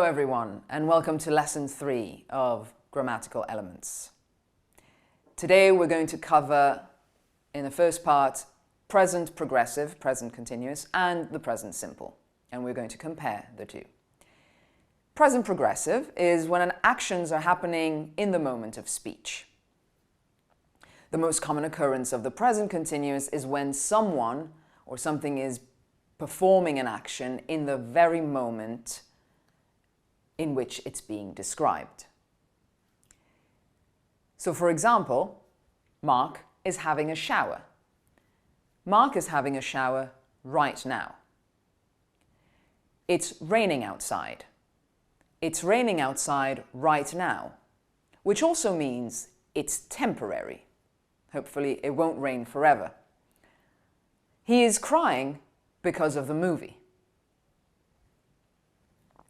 everyone, and welcome to Lesson 3 of Grammatical Elements. Today we're going to cover, in the first part, present progressive, present continuous, and the present simple, and we're going to compare the two. Present progressive is when actions are happening in the moment of speech. The most common occurrence of the present continuous is when someone or something is performing an action in the very moment in which it's being described. So, for example, Mark is having a shower. Mark is having a shower right now. It's raining outside. It's raining outside right now, which also means it's temporary. Hopefully it won't rain forever. He is crying because of the movie.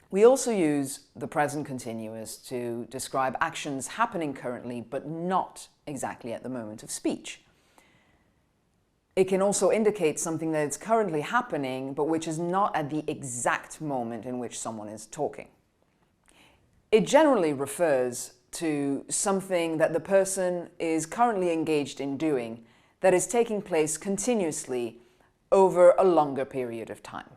We also use the present continuous to describe actions happening currently, but not exactly at the moment of speech. It can also indicate something that is currently happening, but which is not at the exact moment in which someone is talking. It generally refers to something that the person is currently engaged in doing that is taking place continuously over a longer period of time,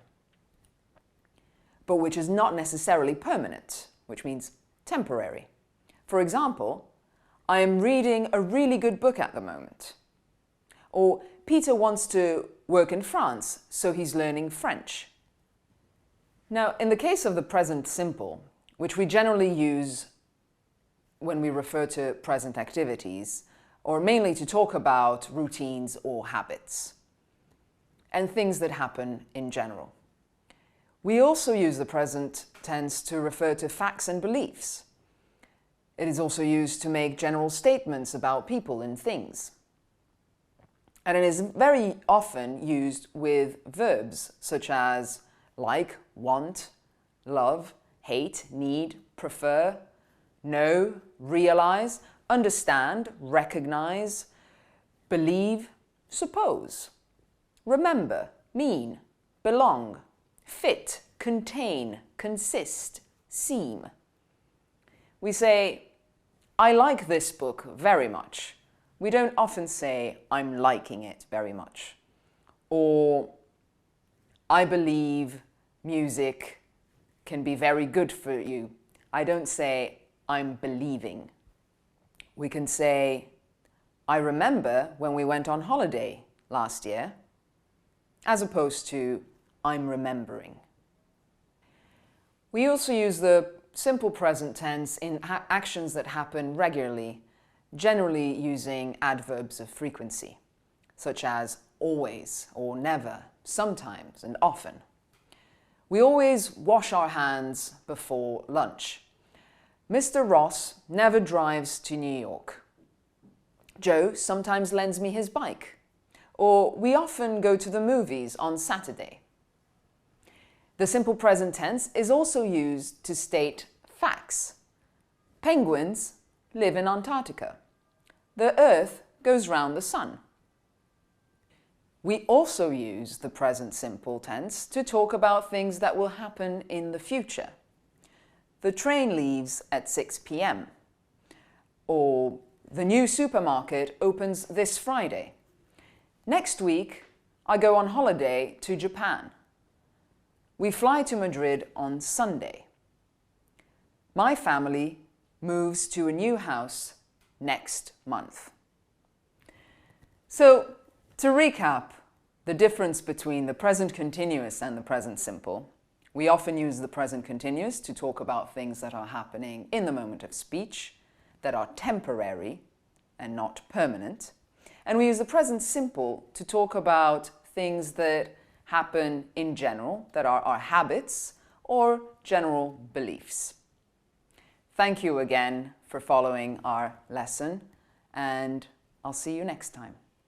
but which is not necessarily permanent, which means temporary. For example, I am reading a really good book at the moment. Or Peter wants to work in France, so he's learning French. Now, in the case of the present simple, which we generally use when we refer to present activities, or mainly to talk about routines or habits, and things that happen in general. We also use the present tense to refer to facts and beliefs. It is also used to make general statements about people and things. And it is very often used with verbs such as like, want, love, hate, need, prefer, know, realize, understand, recognize, believe, suppose, remember, mean, belong, fit, contain, consist, seem. We say, I like this book very much. We don't often say, I'm liking it very much. Or, I believe music can be very good for you. I don't say, I'm believing. We can say, I remember when we went on holiday last year, as opposed to, I'm remembering. We also use the simple present tense in actions that happen regularly, generally using adverbs of frequency, such as always or never, sometimes and often. We always wash our hands before lunch. Mr. Ross never drives to New York. Joe sometimes lends me his bike. Or we often go to the movies on Saturday. The simple present tense is also used to state facts. Penguins live in Antarctica. The Earth goes round the sun. We also use the present simple tense to talk about things that will happen in the future. The train leaves at 6 p.m. Or the new supermarket opens this Friday. Next week, I go on holiday to Japan. We fly to Madrid on Sunday. My family moves to a new house next month. So, to recap the difference between the present continuous and the present simple, we often use the present continuous to talk about things that are happening in the moment of speech, that are temporary and not permanent. And we use the present simple to talk about things that happen in general, that are our habits or general beliefs. Thank you again for following our lesson, and I'll see you next time.